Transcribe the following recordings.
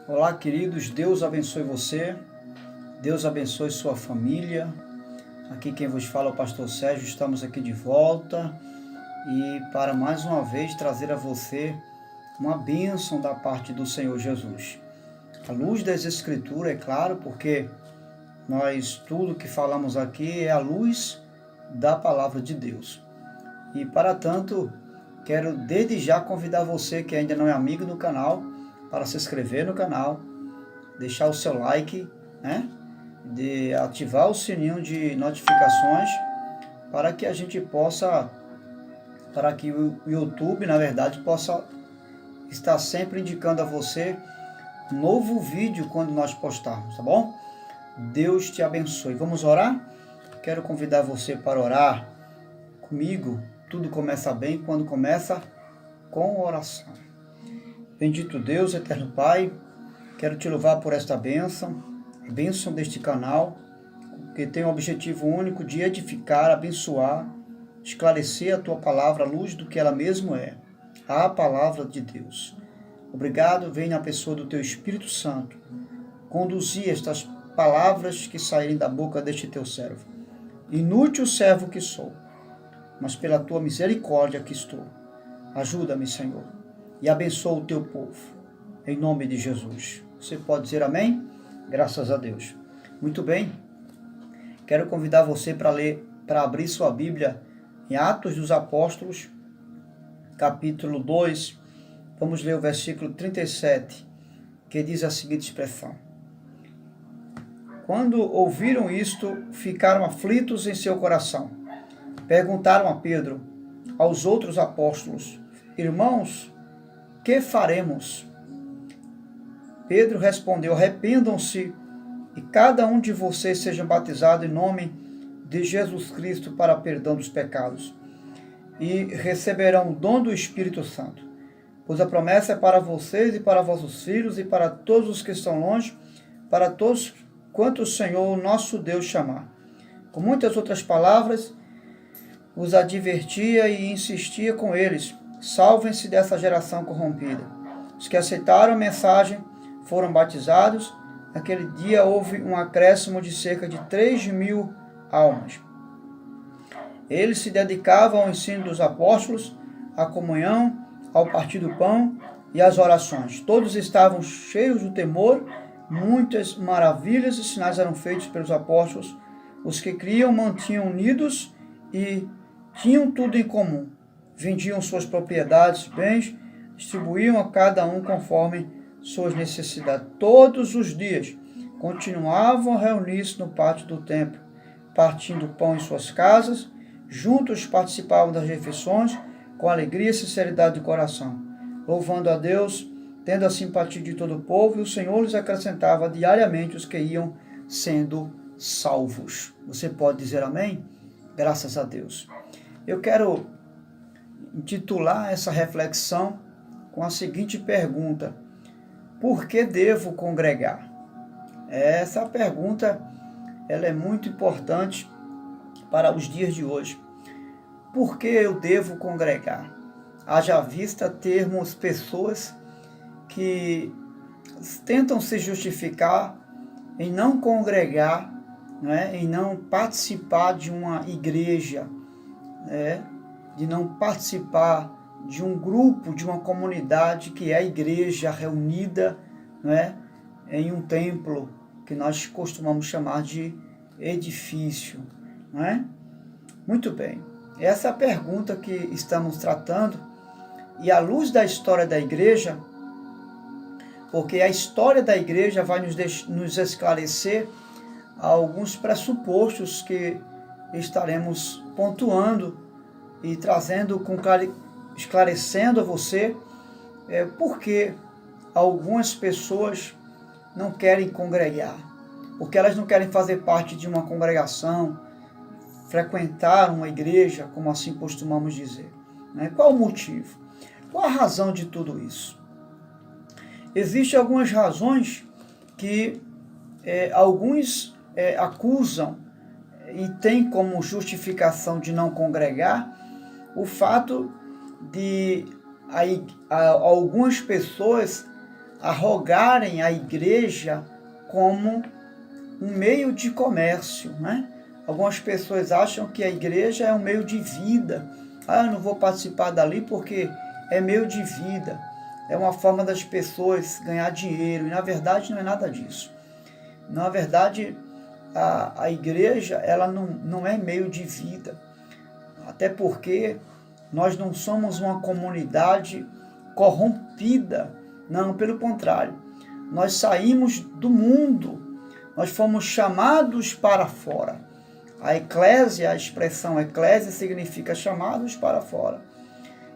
Olá, queridos, Deus abençoe você, Deus abençoe sua família. Aqui quem vos fala é o pastor Sérgio, estamos aqui de volta e para mais uma vez trazer a você uma bênção da parte do Senhor Jesus. A luz das Escrituras, é claro, porque tudo que falamos aqui é a luz da palavra de Deus. E para tanto, quero desde já convidar você que ainda não é amigo do canal, para se inscrever no canal, deixar o seu like, de ativar o sininho de notificações, para que a gente possa, para que o YouTube, na verdade, possa estar sempre indicando a você um novo vídeo quando nós postarmos, tá bom? Deus te abençoe. Vamos orar? Quero convidar você para orar comigo. Tudo começa bem quando começa com oração. Bendito Deus, eterno Pai, quero te louvar por esta bênção, a bênção deste canal, que tem o objetivo único de edificar, abençoar, esclarecer a tua palavra à luz do que ela mesmo é, a palavra de Deus. Obrigado, vem na pessoa do teu Espírito Santo, conduzir estas palavras que saírem da boca deste teu servo. Inútil servo que sou, mas pela tua misericórdia que estou. Ajuda-me, Senhor, e abençoa o teu povo, em nome de Jesus. Você pode dizer amém? Graças a Deus. Muito bem, quero convidar você para abrir sua Bíblia em Atos dos Apóstolos, capítulo 2, vamos ler o versículo 37, que diz a seguinte expressão: Quando ouviram isto, ficaram aflitos em seu coração. Perguntaram a Pedro, aos outros apóstolos: Irmãos, que faremos? Pedro respondeu: Arrependam-se e cada um de vocês seja batizado em nome de Jesus Cristo para perdão dos pecados, e receberão o dom do Espírito Santo. Pois a promessa é para vocês e para vossos filhos e para todos os que estão longe, para todos quanto o Senhor, nosso Deus, chamar. Com muitas outras palavras, os advertia e insistia com eles: salvem-se dessa geração corrompida. Os que aceitaram a mensagem foram batizados. Naquele dia houve um acréscimo de cerca de 3.000 almas. Eles se dedicavam ao ensino dos apóstolos, à comunhão, ao partir do pão e às orações. Todos estavam cheios do temor, muitas maravilhas e sinais eram feitos pelos apóstolos. Os que criam mantinham unidos e tinham tudo em comum. Vendiam suas propriedades, bens, distribuíam a cada um conforme suas necessidades. Todos os dias continuavam a reunir-se no pátio do templo, partindo pão em suas casas. Juntos participavam das refeições com alegria e sinceridade de coração, louvando a Deus, tendo a simpatia de todo o povo, e o Senhor lhes acrescentava diariamente os que iam sendo salvos. Você pode dizer amém? Graças a Deus. Eu quero intitular essa reflexão com a seguinte pergunta: por que devo congregar? Essa pergunta ela é muito importante para os dias de hoje. Por que eu devo congregar? Haja vista termos pessoas que tentam se justificar em não congregar, em não participar de uma igreja, de não participar de um grupo, de uma comunidade que é a igreja reunida, em um templo que nós costumamos chamar de edifício. Muito bem, essa é a pergunta que estamos tratando, e à luz da história da igreja, porque a história da igreja vai nos esclarecer alguns pressupostos que estaremos pontuando e trazendo, esclarecendo a você por que algumas pessoas não querem congregar, porque elas não querem fazer parte de uma congregação, frequentar uma igreja, como assim costumamos dizer. Qual o motivo? Qual a razão de tudo isso? Existem algumas razões que alguns acusam e têm como justificação de não congregar o fato de algumas pessoas arrogarem a igreja como um meio de comércio, né? Algumas pessoas acham que a igreja é um meio de vida. Eu não vou participar dali porque é meio de vida. É uma forma das pessoas ganhar dinheiro. E na verdade não é nada disso. Na verdade, a igreja ela não é meio de vida. Até porque nós não somos uma comunidade corrompida. Não, pelo contrário. Nós saímos do mundo. Nós fomos chamados para fora. A eclésia, a expressão eclésia significa chamados para fora.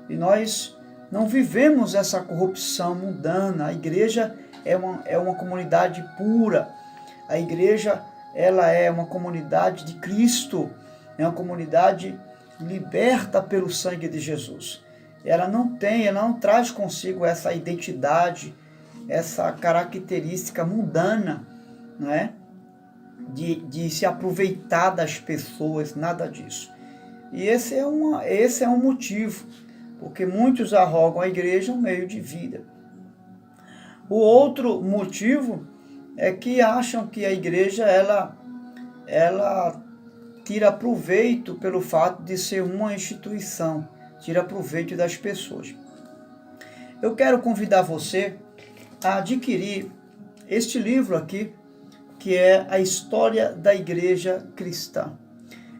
E nós não vivemos essa corrupção mundana. A igreja é uma comunidade pura. A igreja ela é uma comunidade de Cristo. É uma comunidade liberta pelo sangue de Jesus. Ela não traz consigo essa identidade, essa característica mundana, não é? De se aproveitar das pessoas, nada disso. E esse é um motivo, porque muitos arrogam a igreja um meio de vida. O outro motivo é que acham que a igreja ela tira proveito pelo fato de ser uma instituição, tira proveito das pessoas. Eu quero convidar você a adquirir este livro aqui, que é a história da igreja cristã.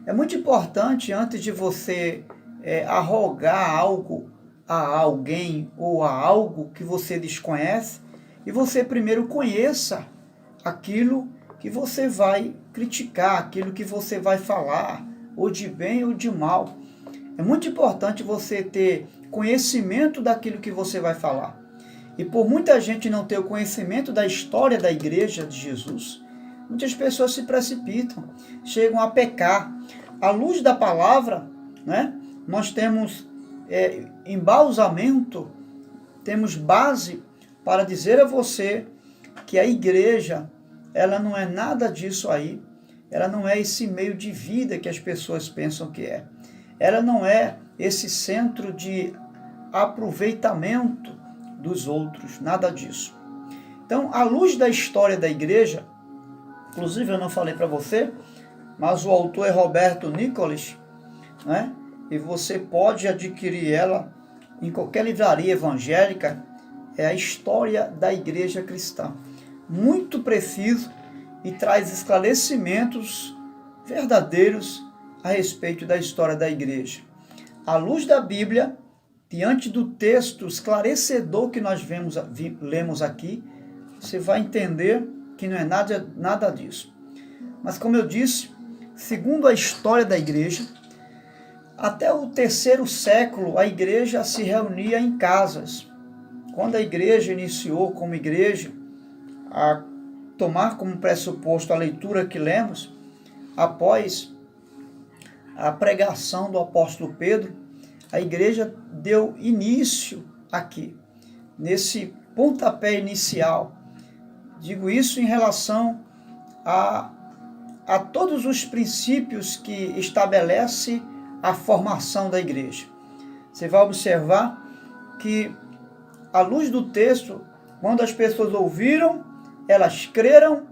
É muito importante, antes de você arrogar algo a alguém ou a algo que você desconhece, e você primeiro conheça aquilo que você vai criticar, aquilo que você vai falar, ou de bem ou de mal. É muito importante você ter conhecimento daquilo que você vai falar. E por muita gente não ter o conhecimento da história da igreja de Jesus, muitas pessoas se precipitam, chegam a pecar. À luz da palavra, né, nós temos embasamento, temos base para dizer a você que a igreja, ela não é nada disso aí, ela não é esse meio de vida que as pessoas pensam que é. Ela não é esse centro de aproveitamento dos outros, nada disso. Então, à luz da história da igreja, inclusive eu não falei para você, mas o autor é Roberto Nicolas, né? E você pode adquirir ela em qualquer livraria evangélica. É a história da igreja cristã. Muito preciso e traz esclarecimentos verdadeiros a respeito da história da igreja. À luz da Bíblia, diante do texto esclarecedor que nós lemos aqui, você vai entender que não é nada disso. Mas como eu disse, segundo a história da igreja, até o 3º século a igreja se reunia em casas. Quando a igreja iniciou como igreja a tomar como pressuposto a leitura que lemos, após a pregação do apóstolo Pedro, a igreja deu início aqui, nesse pontapé inicial. Digo isso em relação a todos os princípios que estabelece a formação da igreja. Você vai observar que, à luz do texto, quando as pessoas ouviram, elas creram,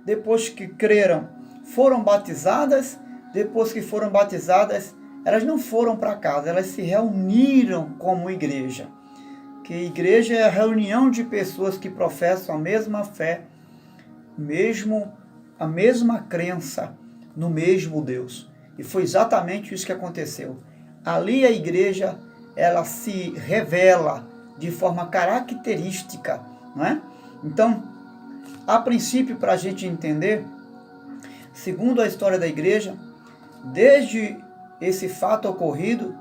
depois que creram, foram batizadas, depois que foram batizadas, elas não foram para casa, elas se reuniram como igreja. Que igreja é a reunião de pessoas que professam a mesma fé, a mesma crença no mesmo Deus. E foi exatamente isso que aconteceu. Ali a igreja, ela se revela de forma característica, não é? Então, a princípio, para a gente entender, segundo a história da igreja, desde esse fato ocorrido,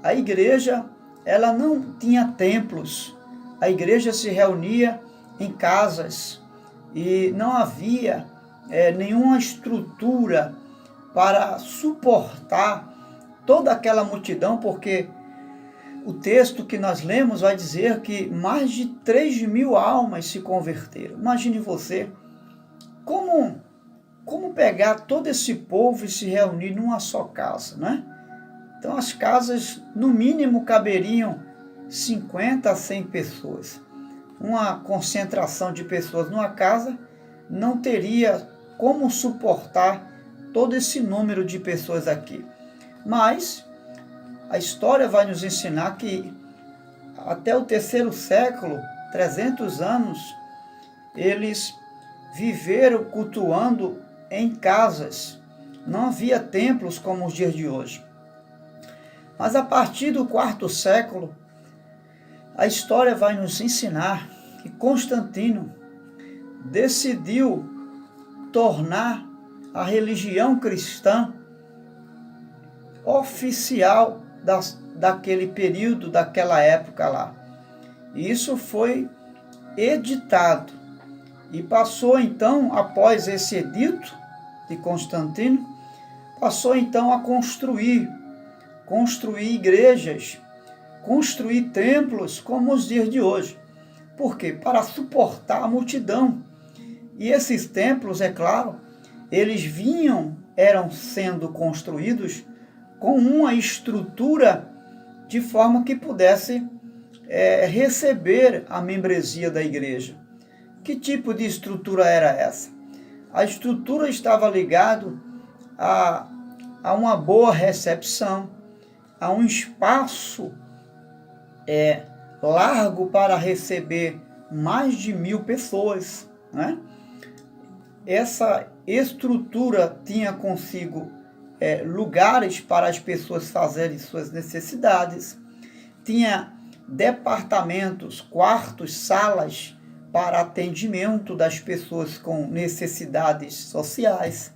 a igreja, ela não tinha templos. A igreja se reunia em casas e não havia nenhuma estrutura para suportar toda aquela multidão, porque o texto que nós lemos vai dizer que mais de 3.000 almas se converteram. Imagine você, como pegar todo esse povo e se reunir numa só casa, né? Então as casas, no mínimo, caberiam 50 a 100 pessoas. uma concentração de pessoas numa casa não teria como suportar todo esse número de pessoas aqui. Mas a história vai nos ensinar que até o 3º século, 300 anos, eles viveram cultuando em casas. Não havia templos como os dias de hoje. Mas a partir do 4º século, a história vai nos ensinar que Constantino decidiu tornar a religião cristã oficial daquele período, daquela época lá. E isso foi editado e passou então, após esse edito de Constantino, passou então a construir igrejas, construir templos como os dias de hoje. Por quê? Para suportar a multidão. E esses templos, é claro, eles eram sendo construídos com uma estrutura de forma que pudesse receber a membresia da igreja. Que tipo de estrutura era essa? A estrutura estava ligada a uma boa recepção, a um espaço largo para receber mais de 1000 pessoas, né? Essa estrutura tinha consigo lugares para as pessoas fazerem suas necessidades, tinha departamentos, quartos, salas para atendimento das pessoas com necessidades sociais,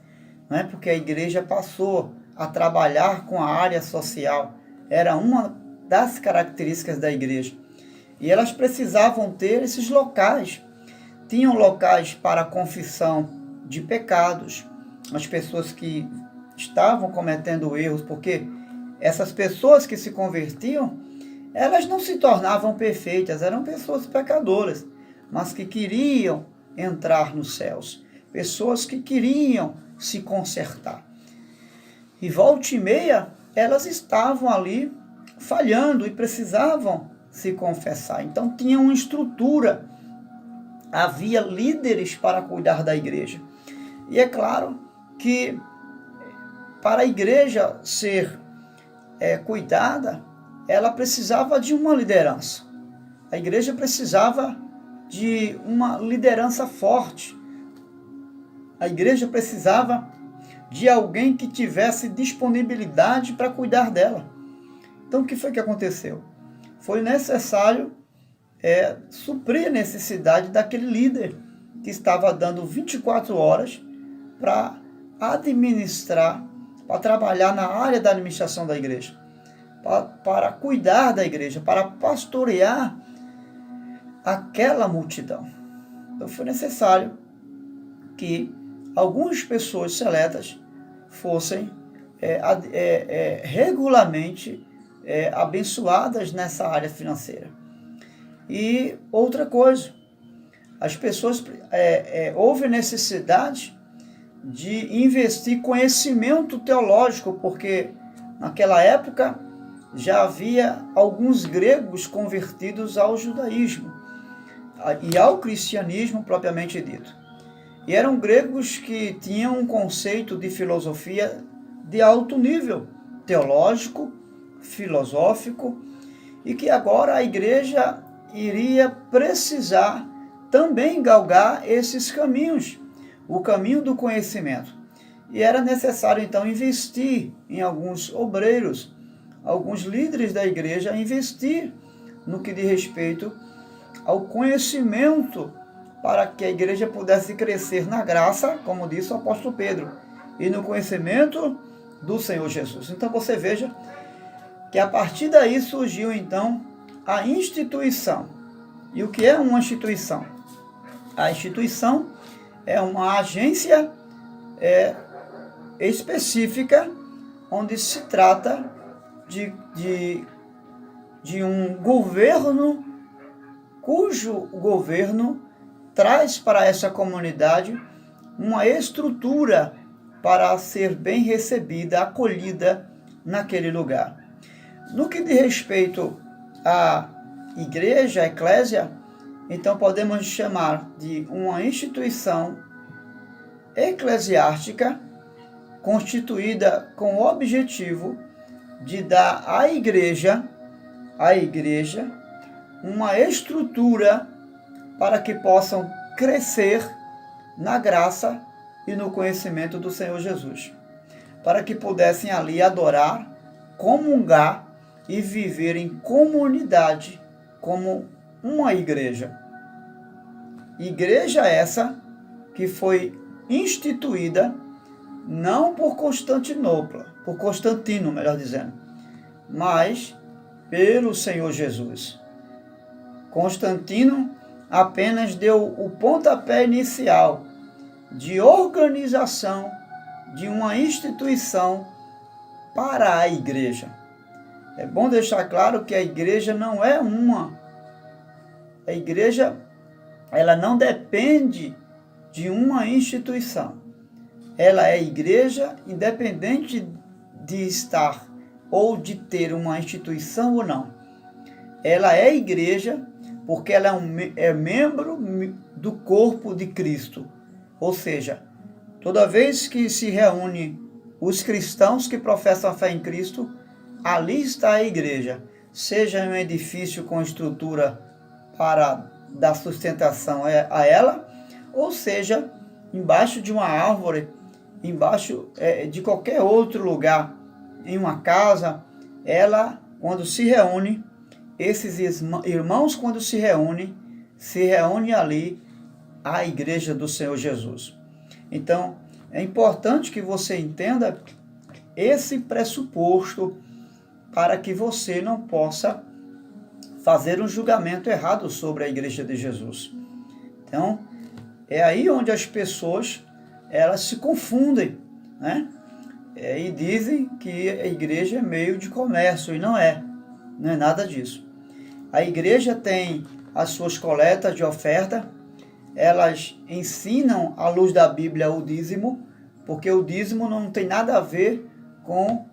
né? Porque a igreja passou a trabalhar com a área social, era uma das características da igreja. E elas precisavam ter esses locais. Tinham locais para confissão de pecados, as pessoas que estavam cometendo erros, porque essas pessoas que se convertiam, elas não se tornavam perfeitas, eram pessoas pecadoras, mas que queriam entrar nos céus, pessoas que queriam se consertar. E volta e meia, elas estavam ali falhando e precisavam se confessar. Então tinha uma estrutura, havia líderes para cuidar da igreja. E é claro que para a igreja ser cuidada, ela precisava de uma liderança. A igreja precisava de uma liderança forte. A igreja precisava de alguém que tivesse disponibilidade para cuidar dela. Então, o que foi que aconteceu? Foi necessário suprir a necessidade daquele líder que estava dando 24 horas para administrar, para trabalhar na área da administração da igreja, para cuidar da igreja, para pastorear aquela multidão. Então, foi necessário que algumas pessoas seletas fossem regularmente abençoadas nessa área financeira. E outra coisa, as pessoas houve necessidade de investir conhecimento teológico, porque naquela época já havia alguns gregos convertidos ao judaísmo e ao cristianismo propriamente dito. E eram gregos que tinham um conceito de filosofia de alto nível, teológico, filosófico, e que agora a igreja iria precisar também galgar esses caminhos, o caminho do conhecimento. E era necessário então investir em alguns obreiros, alguns líderes da igreja, investir no que diz respeito ao conhecimento, para que a igreja pudesse crescer na graça, como disse o apóstolo Pedro, e no conhecimento do Senhor Jesus. Então você veja que a partir daí surgiu então a instituição. E o que é uma instituição? A instituição é uma agência específica onde se trata de um governo cujo governo traz para essa comunidade uma estrutura para ser bem recebida, acolhida naquele lugar. No que diz respeito à igreja, à eclésia, então podemos chamar de uma instituição eclesiástica constituída com o objetivo de dar à igreja uma estrutura para que possam crescer na graça e no conhecimento do Senhor Jesus, para que pudessem ali adorar, comungar e viver em comunidade como uma igreja. Igreja essa que foi instituída não por Constantino, melhor dizendo, mas pelo Senhor Jesus. Constantino apenas deu o pontapé inicial de organização de uma instituição para a igreja. É bom deixar claro que a igreja não é a igreja, ela não depende de uma instituição. Ela é igreja independente de estar ou de ter uma instituição ou não. Ela é igreja porque ela é membro do corpo de Cristo. Ou seja, toda vez que se reúne os cristãos que professam a fé em Cristo, ali está a igreja, seja em um edifício com estrutura para dar sustentação a ela, ou seja, embaixo de uma árvore, embaixo de qualquer outro lugar, em uma casa. Ela, quando se reúne, esses irmãos, quando se reúne ali a igreja do Senhor Jesus. Então, é importante que você entenda esse pressuposto para que você não possa fazer um julgamento errado sobre a igreja de Jesus. Então, é aí onde as pessoas elas se confundem, né? E dizem que a igreja é meio de comércio, e não é nada disso. A igreja tem as suas coletas de oferta, elas ensinam à luz da Bíblia o dízimo, porque o dízimo não tem nada a ver com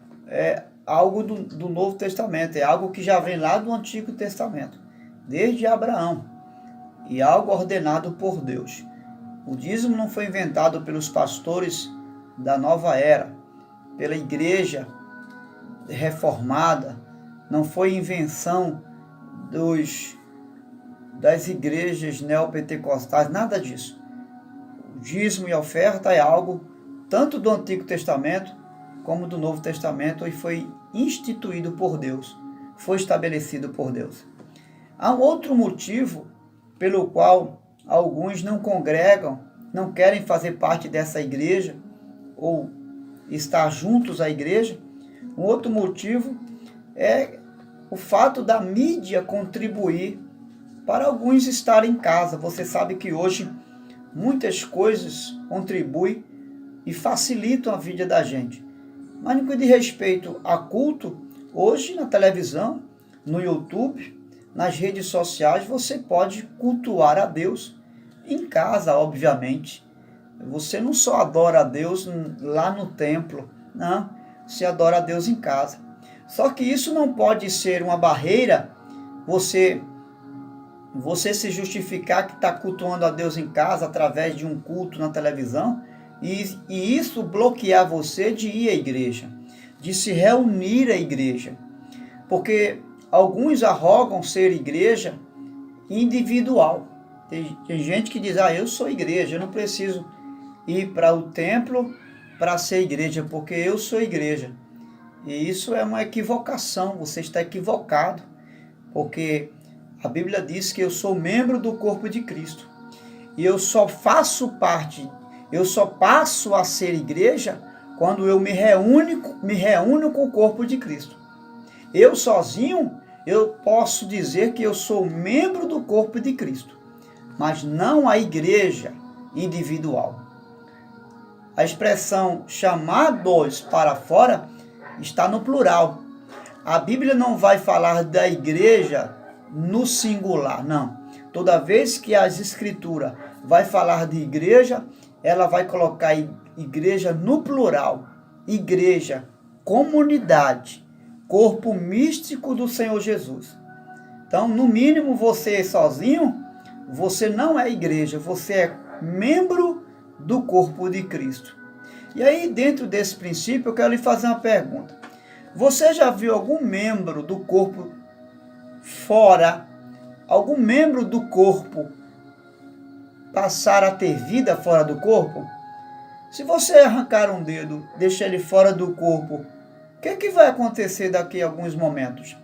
algo do Novo Testamento, é algo que já vem lá do Antigo Testamento, desde Abraão, e algo ordenado por Deus. O dízimo não foi inventado pelos pastores da nova era, pela igreja reformada, não foi invenção das igrejas neopentecostais, nada disso. O dízimo e a oferta é algo tanto do Antigo Testamento como do Novo Testamento, e foi instituído por Deus, foi estabelecido por Deus. Há um outro motivo pelo qual alguns não congregam, não querem fazer parte dessa igreja ou estar juntos à igreja. Um outro motivo é o fato da mídia contribuir para alguns estarem em casa. Você sabe que hoje muitas coisas contribuem e facilitam a vida da gente. Mas no que diz respeito a culto, hoje na televisão, no YouTube, nas redes sociais, você pode cultuar a Deus em casa, obviamente. Você não só adora a Deus lá no templo, não. Você adora a Deus em casa. Só que isso não pode ser uma barreira, você se justificar que está cultuando a Deus em casa através de um culto na televisão, e isso bloquear você de ir à igreja, de se reunir à igreja. Porque alguns arrogam ser igreja individual. Tem gente que diz, eu sou igreja, eu não preciso ir para o templo para ser igreja, porque eu sou igreja. E isso é uma equivocação, você está equivocado, porque a Bíblia diz que eu sou membro do corpo de Cristo. E eu só passo a ser igreja quando eu me reúno com o corpo de Cristo. Eu sozinho, eu posso dizer que eu sou membro do corpo de Cristo, mas não a igreja individual. A expressão chamados para fora está no plural. A Bíblia não vai falar da igreja no singular, não. Toda vez que as Escrituras vai falar de igreja, ela vai colocar igreja no plural. Igreja, comunidade, corpo místico do Senhor Jesus. Então, no mínimo, você sozinho, você não é igreja, você é membro do corpo de Cristo. E aí, dentro desse princípio, eu quero lhe fazer uma pergunta. Você já viu algum membro do corpo fora, algum membro do corpo passar a ter vida fora do corpo? Se você arrancar um dedo, deixar ele fora do corpo, o que vai acontecer daqui a alguns momentos?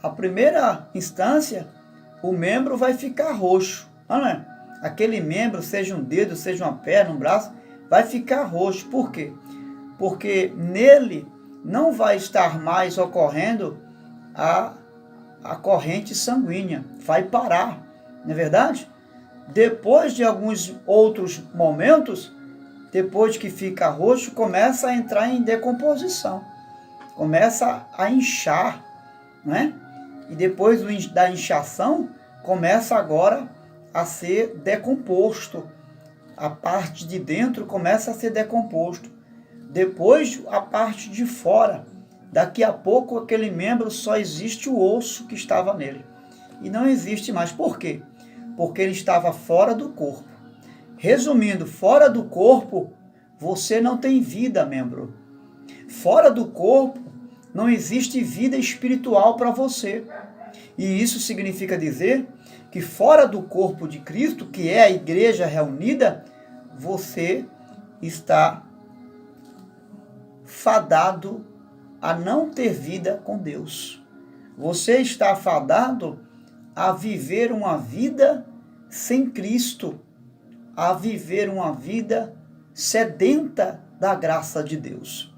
A primeira instância, o membro vai ficar roxo, não é? Aquele membro, seja um dedo, seja uma perna, um braço, vai ficar roxo. Por quê? Porque nele não vai estar mais ocorrendo a corrente sanguínea, vai parar, não é verdade? Depois de alguns outros momentos, depois que fica roxo, começa a entrar em decomposição, começa a inchar, né? E depois da inchação, começa agora a ser decomposto. A parte de dentro começa a ser decomposto. Depois, a parte de fora. Daqui a pouco, aquele membro só existe o osso que estava nele. E não existe mais. Por quê? Porque ele estava fora do corpo. Resumindo, fora do corpo, você não tem vida, membro. Fora do corpo, não existe vida espiritual para você. E isso significa dizer que fora do corpo de Cristo, que é a igreja reunida, você está fadado a não ter vida com Deus. Você está fadado a viver uma vida sem Cristo, a viver uma vida sedenta da graça de Deus.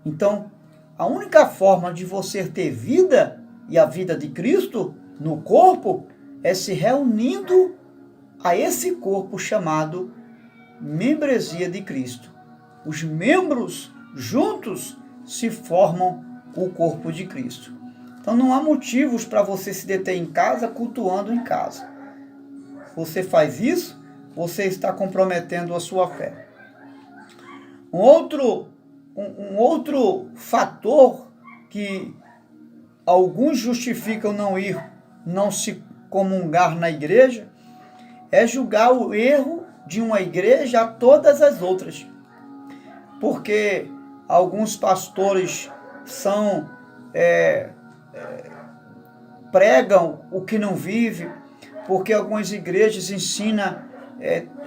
Então, a única forma de você ter vida e a vida de Cristo no corpo é se reunindo a esse corpo chamado membresia de Cristo. Os membros juntos se formam o corpo de Cristo. Então não há motivos para você se deter em casa cultuando em casa. Você faz isso, você está comprometendo a sua fé. Um outro fator que alguns justificam não se comungar na igreja, é julgar o erro de uma igreja a todas as outras. Porque alguns pastores pregam o que não vive, porque algumas igrejas ensinam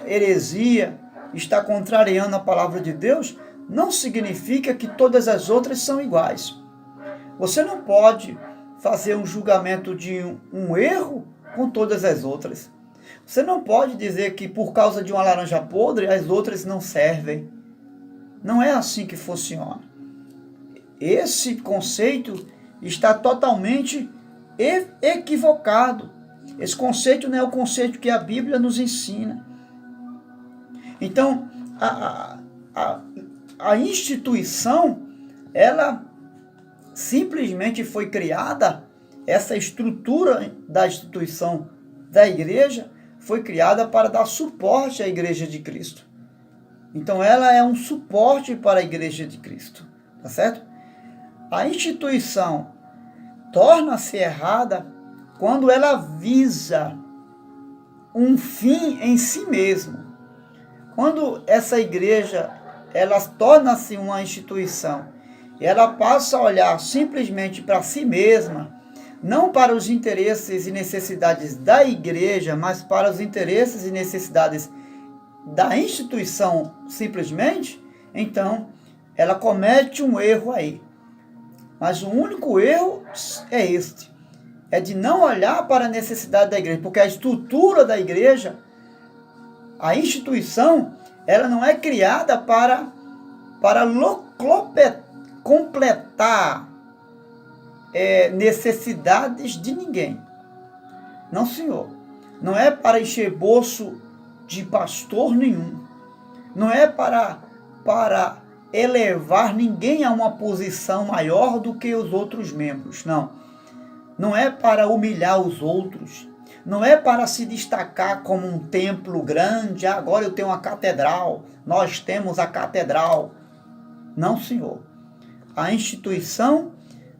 heresia, está contrariando a palavra de Deus, não significa que todas as outras são iguais. Você não pode fazer um julgamento de um erro com todas as outras. Você não pode dizer que por causa de uma laranja podre as outras não servem. Não é assim que funciona. Esse conceito está totalmente equivocado. Esse conceito não é o conceito que a Bíblia nos ensina. Então, a instituição, ela simplesmente foi criada, essa estrutura da instituição da igreja foi criada para dar suporte à igreja de Cristo. Então ela é um suporte para a igreja de Cristo, tá certo? A instituição torna-se errada quando ela visa um fim em si mesmo. Quando essa igreja, ela torna-se uma instituição, ela passa a olhar simplesmente para si mesma, não para os interesses e necessidades da igreja, mas para os interesses e necessidades da instituição simplesmente, então ela comete um erro aí. Mas o único erro é este, é de não olhar para a necessidade da igreja, porque a estrutura da igreja, a instituição, ela não é criada para completar necessidades de ninguém. Não, senhor. Não é para encher bolso de pastor nenhum. Não é para elevar ninguém a uma posição maior do que os outros membros. Não. Não é para humilhar os outros. Não é para se destacar como um templo grande. Agora eu tenho uma catedral. Nós temos a catedral. Não, senhor. A instituição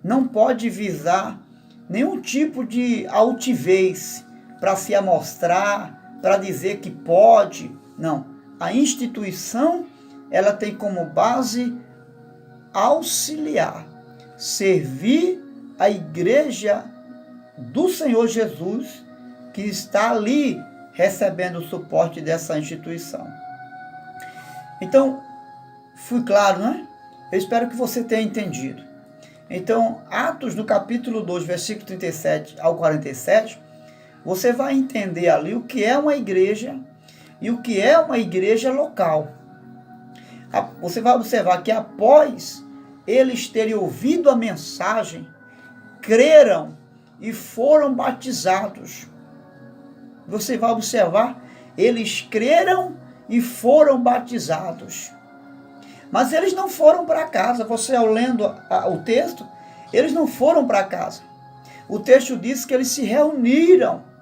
não pode visar nenhum tipo de altivez para se amostrar, para dizer que pode. Não. A instituição, ela tem como base auxiliar, servir a igreja do Senhor Jesus, que está ali recebendo o suporte dessa instituição. Então, fui claro, né? Eu espero que você tenha entendido. Então, Atos, no capítulo 2, versículo 37 ao 47, você vai entender ali o que é uma igreja e o que é uma igreja local. Você vai observar que após eles terem ouvido a mensagem, creram e foram batizados. Você vai observar, eles creram e foram batizados. Mas eles não foram para casa. Você, ao lendo o texto, eles não foram para casa. O texto diz que eles se reuniram,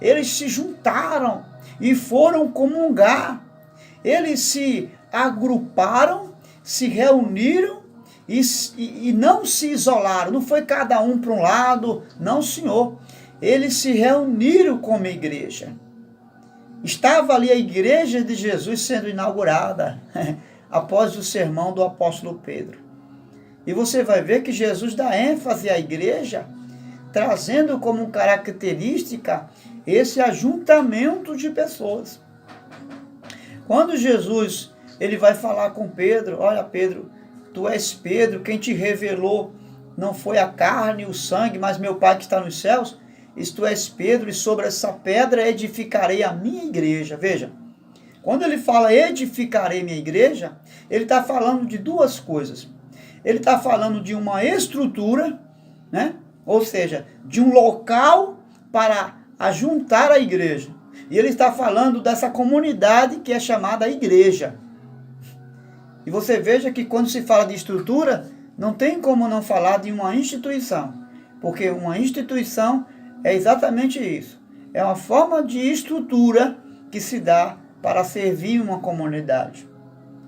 eles se juntaram e foram comungar. Eles se agruparam, se reuniram e não se isolaram. Não foi cada um para um lado, não, senhor. Eles se reuniram como igreja. Estava ali a igreja de Jesus sendo inaugurada após o sermão do apóstolo Pedro. E você vai ver que Jesus dá ênfase à igreja, trazendo como característica esse ajuntamento de pessoas. Quando Jesus ele vai falar com Pedro, olha Pedro, tu és Pedro, quem te revelou não foi a carne e o sangue, mas meu Pai que está nos céus. Tu és Pedro, e sobre essa pedra edificarei a minha igreja. Veja, quando ele fala edificarei minha igreja, ele está falando de duas coisas. Ele está falando de uma estrutura, né? Ou seja, de um local para ajuntar a igreja. E ele está falando dessa comunidade que é chamada igreja. E você veja que quando se fala de estrutura, não tem como não falar de uma instituição. Porque uma instituição é exatamente isso. É uma forma de estrutura que se dá para servir uma comunidade.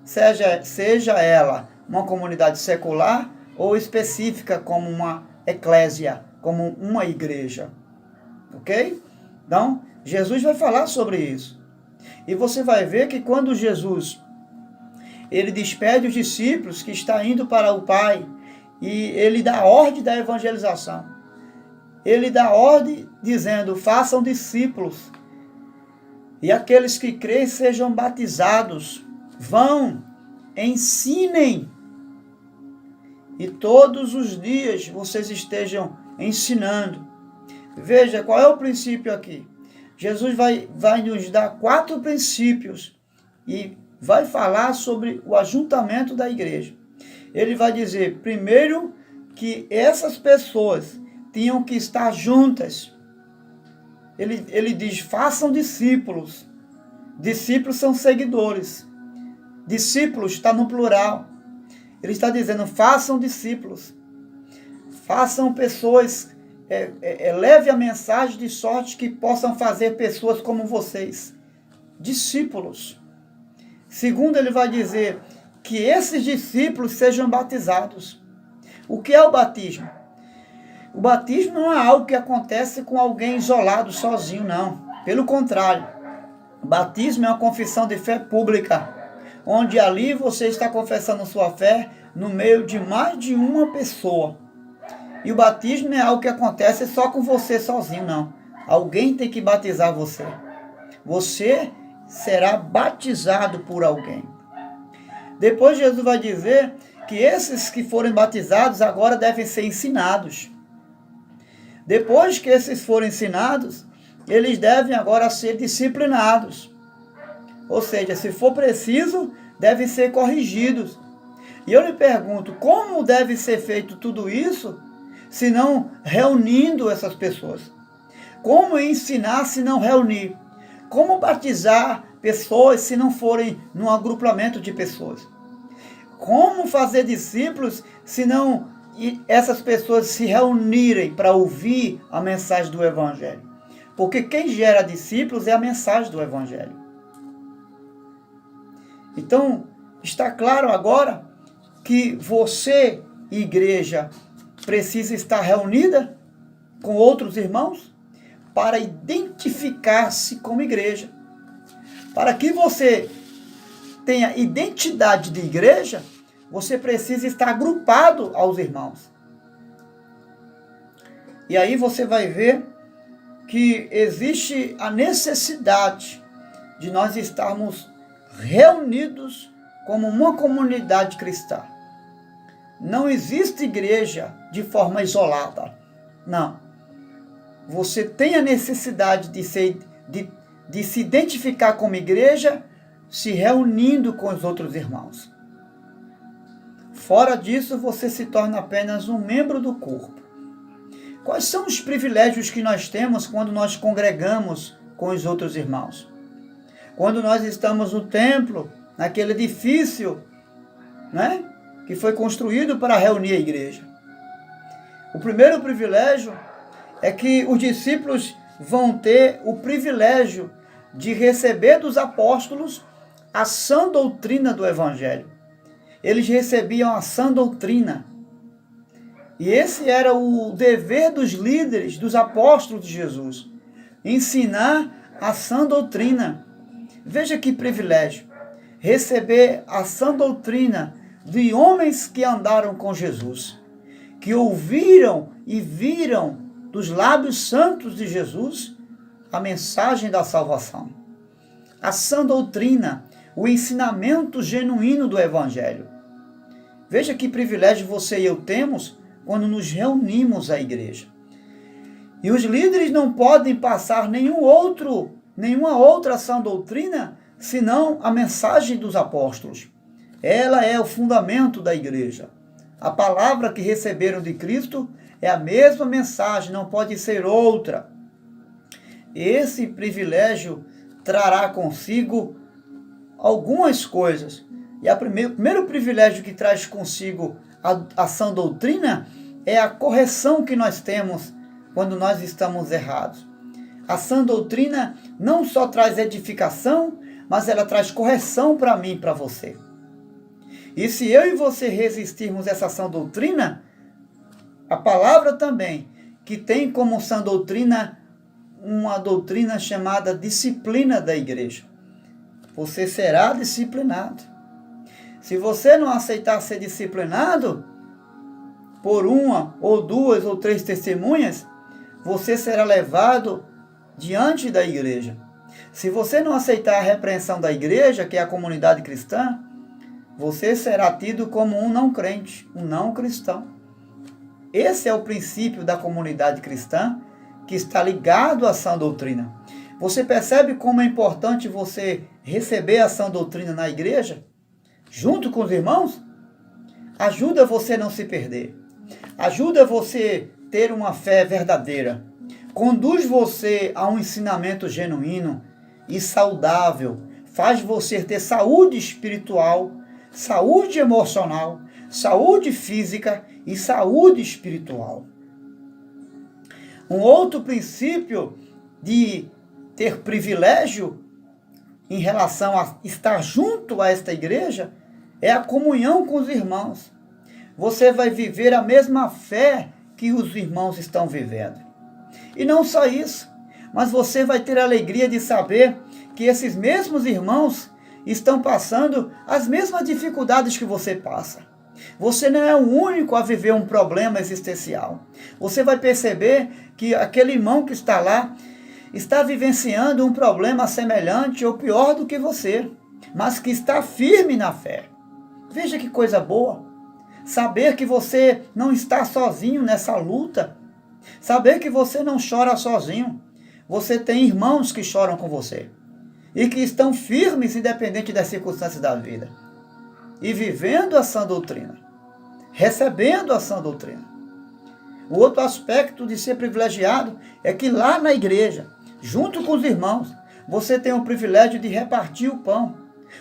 Seja ela uma comunidade secular ou específica como uma eclésia, como uma igreja. Ok? Então, Jesus vai falar sobre isso. E você vai ver que quando Jesus ele despede os discípulos que está indo para o Pai e ele dá a ordem da evangelização. Ele dá ordem dizendo, façam discípulos, e aqueles que creem sejam batizados, vão, ensinem, e todos os dias vocês estejam ensinando. Veja, qual é o princípio aqui? Jesus vai nos dar 4 princípios, e vai falar sobre o ajuntamento da igreja. Ele vai dizer, primeiro, que essas pessoas tinham que estar juntas. Ele diz, façam discípulos. Discípulos são seguidores. Discípulos está no plural. Ele está dizendo, façam discípulos. Façam pessoas, leve a mensagem de sorte que possam fazer pessoas como vocês. Discípulos. Segundo, ele vai dizer que esses discípulos sejam batizados. O que é o batismo? O batismo não é algo que acontece com alguém isolado, sozinho, não. Pelo contrário, o batismo é uma confissão de fé pública, onde ali você está confessando sua fé no meio de mais de uma pessoa. E o batismo não é algo que acontece só com você sozinho, não. Alguém tem que batizar você. Você será batizado por alguém. Depois Jesus vai dizer que esses que forem batizados agora devem ser ensinados. Depois que esses forem ensinados, eles devem agora ser disciplinados. Ou seja, se for preciso, devem ser corrigidos. E eu lhe pergunto, como deve ser feito tudo isso, se não reunindo essas pessoas? Como ensinar se não reunir? Como batizar pessoas se não forem num agrupamento de pessoas? Como fazer discípulos se não essas pessoas se reunirem para ouvir a mensagem do Evangelho? Porque quem gera discípulos é a mensagem do Evangelho. Então, está claro agora que você, igreja, precisa estar reunida com outros irmãos para identificar-se como igreja. Para que você tenha identidade de igreja, você precisa estar agrupado aos irmãos. E aí você vai ver que existe a necessidade de nós estarmos reunidos como uma comunidade cristã. Não existe igreja de forma isolada. Não. Você tem a necessidade de se identificar como igreja, se reunindo com os outros irmãos. Fora disso, você se torna apenas um membro do corpo. Quais são os privilégios que nós temos quando nós congregamos com os outros irmãos? Quando nós estamos no templo, naquele edifício, né, que foi construído para reunir a igreja. O primeiro privilégio é que os discípulos vão ter o privilégio de receber dos apóstolos a sã doutrina do Evangelho. Eles recebiam a sã doutrina. E esse era o dever dos líderes, dos apóstolos de Jesus. Ensinar a sã doutrina. Veja que privilégio. Receber a sã doutrina de homens que andaram com Jesus. Que ouviram e viram dos lábios santos de Jesus a mensagem da salvação. A sã doutrina, o ensinamento genuíno do Evangelho. Veja que privilégio você e eu temos quando nos reunimos à igreja. E os líderes não podem passar nenhuma outra sã doutrina, senão a mensagem dos apóstolos. Ela é o fundamento da igreja. A palavra que receberam de Cristo é a mesma mensagem, não pode ser outra. Esse privilégio trará consigo algumas coisas. E o primeiro privilégio que traz consigo a sã doutrina é a correção que nós temos quando nós estamos errados. A sã doutrina não só traz edificação, mas ela traz correção para mim e para você. E se eu e você resistirmos a essa sã doutrina, a palavra também, que tem como sã doutrina uma doutrina chamada disciplina da igreja. Você será disciplinado. Se você não aceitar ser disciplinado por uma ou duas ou três testemunhas, você será levado diante da igreja. Se você não aceitar a repreensão da igreja, que é a comunidade cristã, você será tido como um não crente, um não cristão. Esse é o princípio da comunidade cristã, que está ligado à sã doutrina. Você percebe como é importante você receber a sã doutrina na igreja, junto com os irmãos? Ajuda você a não se perder. Ajuda você a ter uma fé verdadeira. Conduz você a um ensinamento genuíno e saudável. Faz você ter saúde espiritual, saúde emocional, saúde física e saúde espiritual. Um outro princípio de ter privilégio em relação a estar junto a esta igreja é a comunhão com os irmãos. Você vai viver a mesma fé que os irmãos estão vivendo. E não só isso, mas você vai ter a alegria de saber que esses mesmos irmãos estão passando as mesmas dificuldades que você passa. Você não é o único a viver um problema existencial. Você vai perceber que aquele irmão que está lá está vivenciando um problema semelhante ou pior do que você, mas que está firme na fé. Veja que coisa boa. Saber que você não está sozinho nessa luta. Saber que você não chora sozinho. Você tem irmãos que choram com você. E que estão firmes independente das circunstâncias da vida. E vivendo a sã doutrina. Recebendo a sã doutrina. O outro aspecto de ser privilegiado é que lá na igreja, junto com os irmãos, você tem o privilégio de repartir o pão.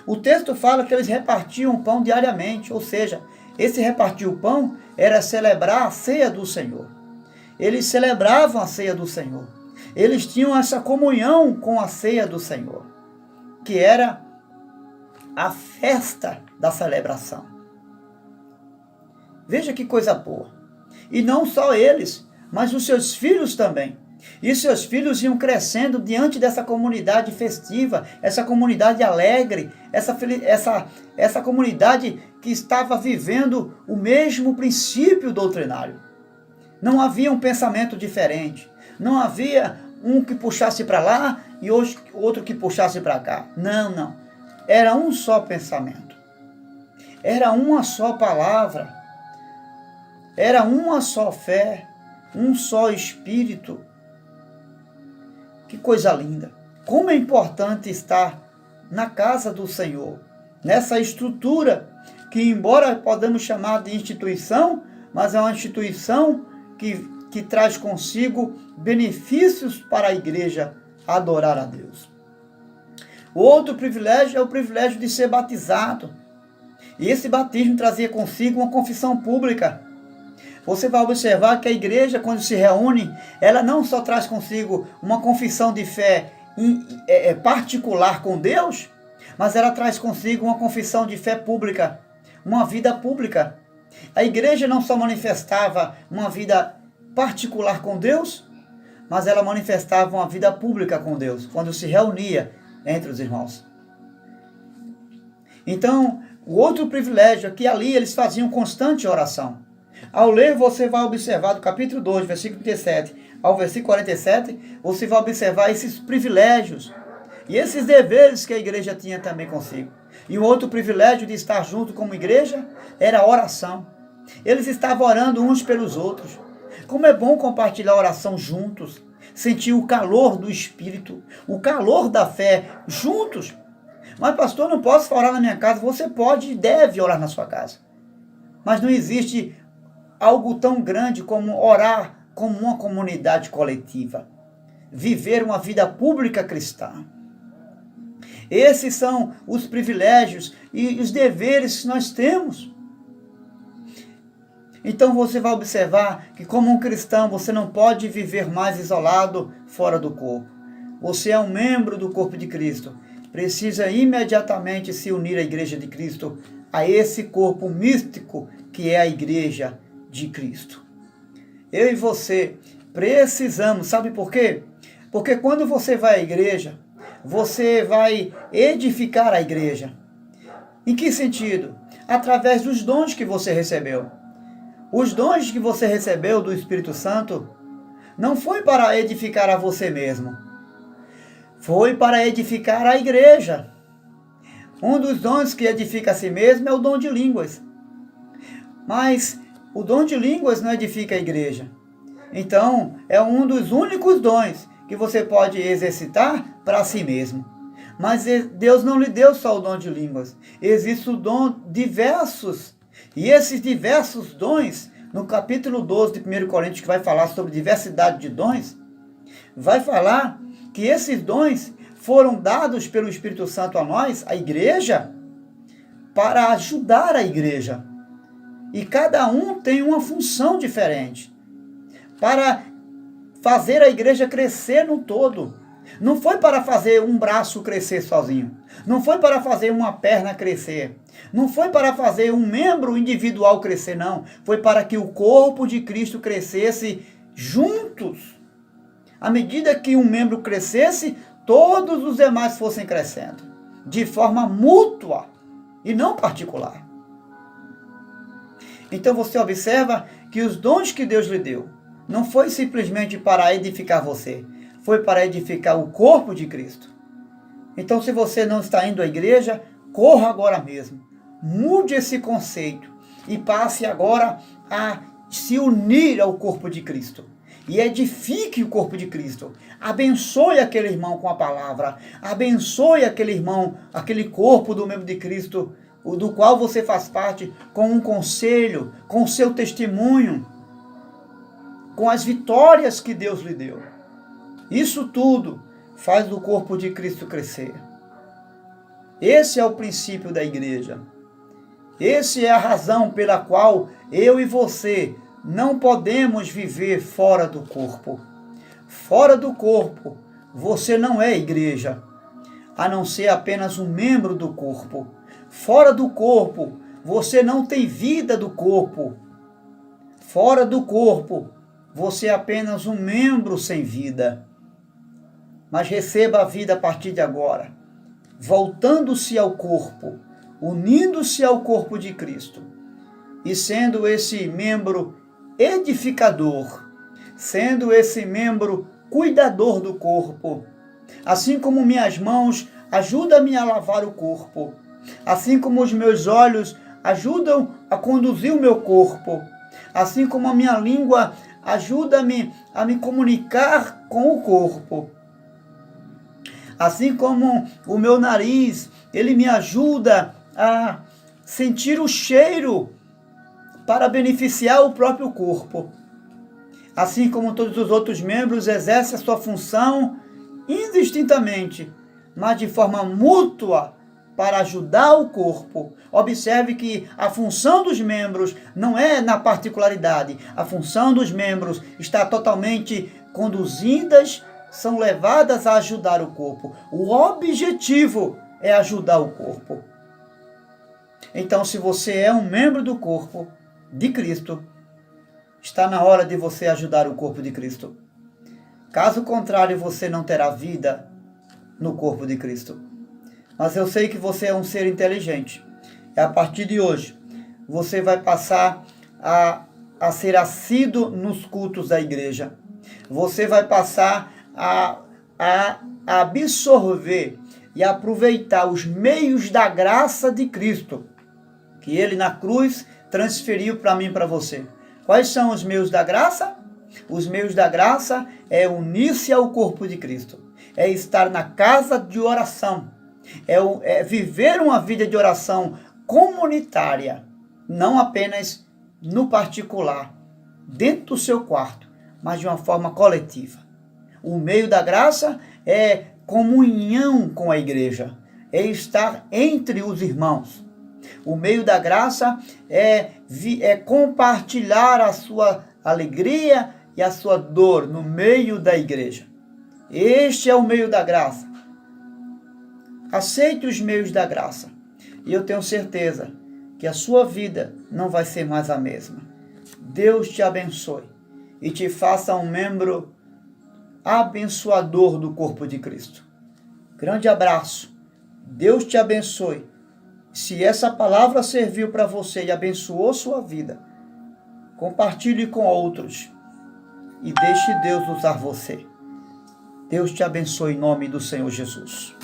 O texto fala que eles repartiam o pão diariamente, ou seja, esse repartir o pão era celebrar a ceia do Senhor. Eles celebravam a ceia do Senhor. Eles tinham essa comunhão com a ceia do Senhor, que era a festa da celebração. Veja que coisa boa. E não só eles, mas os seus filhos também. E seus filhos iam crescendo diante dessa comunidade festiva, essa comunidade alegre, essa comunidade que estava vivendo o mesmo princípio doutrinário. Não havia um pensamento diferente. Não havia um que puxasse para lá e outro que puxasse para cá. Não, não. Era um só pensamento. Era uma só palavra. Era uma só fé. Um só espírito. Que coisa linda. Como é importante estar na casa do Senhor. Nessa estrutura que, embora podemos chamar de instituição, mas é uma instituição que traz consigo benefícios para a igreja adorar a Deus. O outro privilégio é o privilégio de ser batizado. E esse batismo trazia consigo uma confissão pública. Você vai observar que a igreja, quando se reúne, ela não só traz consigo uma confissão de fé particular com Deus, mas ela traz consigo uma confissão de fé pública, uma vida pública. A igreja não só manifestava uma vida particular com Deus, mas ela manifestava uma vida pública com Deus, quando se reunia entre os irmãos. Então, o outro privilégio é que ali eles faziam constante oração. Ao ler, você vai observar do capítulo 2, versículo 37 ao versículo 47, você vai observar esses privilégios e esses deveres que a igreja tinha também consigo. E o outro privilégio de estar junto como igreja era a oração. Eles estavam orando uns pelos outros. Como é bom compartilhar a oração juntos, sentir o calor do Espírito, o calor da fé juntos. Mas pastor, não posso orar na minha casa. Você pode e deve orar na sua casa. Mas não existe algo tão grande como orar como uma comunidade coletiva. Viver uma vida pública cristã. Esses são os privilégios e os deveres que nós temos. Então você vai observar que como um cristão você não pode viver mais isolado fora do corpo. Você é um membro do corpo de Cristo. Precisa imediatamente se unir à igreja de Cristo, a esse corpo místico que é a igreja de Cristo. Eu e você precisamos, sabe por quê? Porque quando você vai à igreja, você vai edificar a igreja. Em que sentido? Através dos dons que você recebeu. Os dons que você recebeu do Espírito Santo não foi para edificar a você mesmo. Foi para edificar a igreja. Um dos dons que edifica a si mesmo é o dom de línguas. Mas o dom de línguas não edifica a igreja. Então, é um dos únicos dons que você pode exercitar para si mesmo. Mas Deus não lhe deu só o dom de línguas. Existem dons diversos. E esses diversos dons, no capítulo 12 de 1 Coríntios, que vai falar sobre diversidade de dons, vai falar que esses dons foram dados pelo Espírito Santo a nós, a igreja, para ajudar a igreja. E cada um tem uma função diferente, para fazer a igreja crescer no todo. Não foi para fazer um braço crescer sozinho. Não foi para fazer uma perna crescer. Não foi para fazer um membro individual crescer, não. Foi para que o corpo de Cristo crescesse juntos. À medida que um membro crescesse, todos os demais fossem crescendo. De forma mútua e não particular. Então você observa que os dons que Deus lhe deu não foi simplesmente para edificar você. Foi para edificar o corpo de Cristo. Então, se você não está indo à igreja, corra agora mesmo. Mude esse conceito e passe agora a se unir ao corpo de Cristo. E edifique o corpo de Cristo. Abençoe aquele irmão com a palavra. Abençoe aquele irmão, aquele corpo do membro de Cristo, do qual você faz parte, com um conselho, com o seu testemunho, com as vitórias que Deus lhe deu. Isso tudo faz do corpo de Cristo crescer. Esse é o princípio da igreja. Essa é a razão pela qual eu e você não podemos viver fora do corpo. Fora do corpo, você não é igreja, a não ser apenas um membro do corpo. Fora do corpo, você não tem vida do corpo. Fora do corpo, você é apenas um membro sem vida. Mas receba a vida a partir de agora, voltando-se ao corpo, unindo-se ao corpo de Cristo e sendo esse membro edificador, sendo esse membro cuidador do corpo. Assim como minhas mãos ajudam-me a lavar o corpo, assim como os meus olhos ajudam a conduzir o meu corpo, assim como a minha língua ajuda-me a me comunicar com o corpo, assim como o meu nariz, ele me ajuda a sentir o cheiro para beneficiar o próprio corpo. Assim como todos os outros membros exercem a sua função indistintamente, mas de forma mútua para ajudar o corpo. Observe que a função dos membros não é na particularidade. A função dos membros está totalmente conduzidas, são levadas a ajudar o corpo. O objetivo é ajudar o corpo. Então, se você é um membro do corpo de Cristo, está na hora de você ajudar o corpo de Cristo. Caso contrário, você não terá vida no corpo de Cristo. Mas eu sei que você é um ser inteligente. E a partir de hoje, você vai passar a ser assíduo nos cultos da igreja. Você vai passar a absorver e aproveitar os meios da graça de Cristo, que Ele na cruz transferiu para mim e para você. Quais são os meios da graça? Os meios da graça é unir-se ao corpo de Cristo, é estar na casa de oração, é viver uma vida de oração comunitária, não apenas no particular, dentro do seu quarto, mas de uma forma coletiva. O meio da graça é comunhão com a igreja, é estar entre os irmãos. O meio da graça é compartilhar a sua alegria e a sua dor no meio da igreja. Este é o meio da graça. Aceite os meios da graça. E eu tenho certeza que a sua vida não vai ser mais a mesma. Deus te abençoe e te faça um membro abençoador do corpo de Cristo. Grande abraço. Deus te abençoe. Se essa palavra serviu para você e abençoou sua vida, compartilhe com outros e deixe Deus usar você. Deus te abençoe em nome do Senhor Jesus.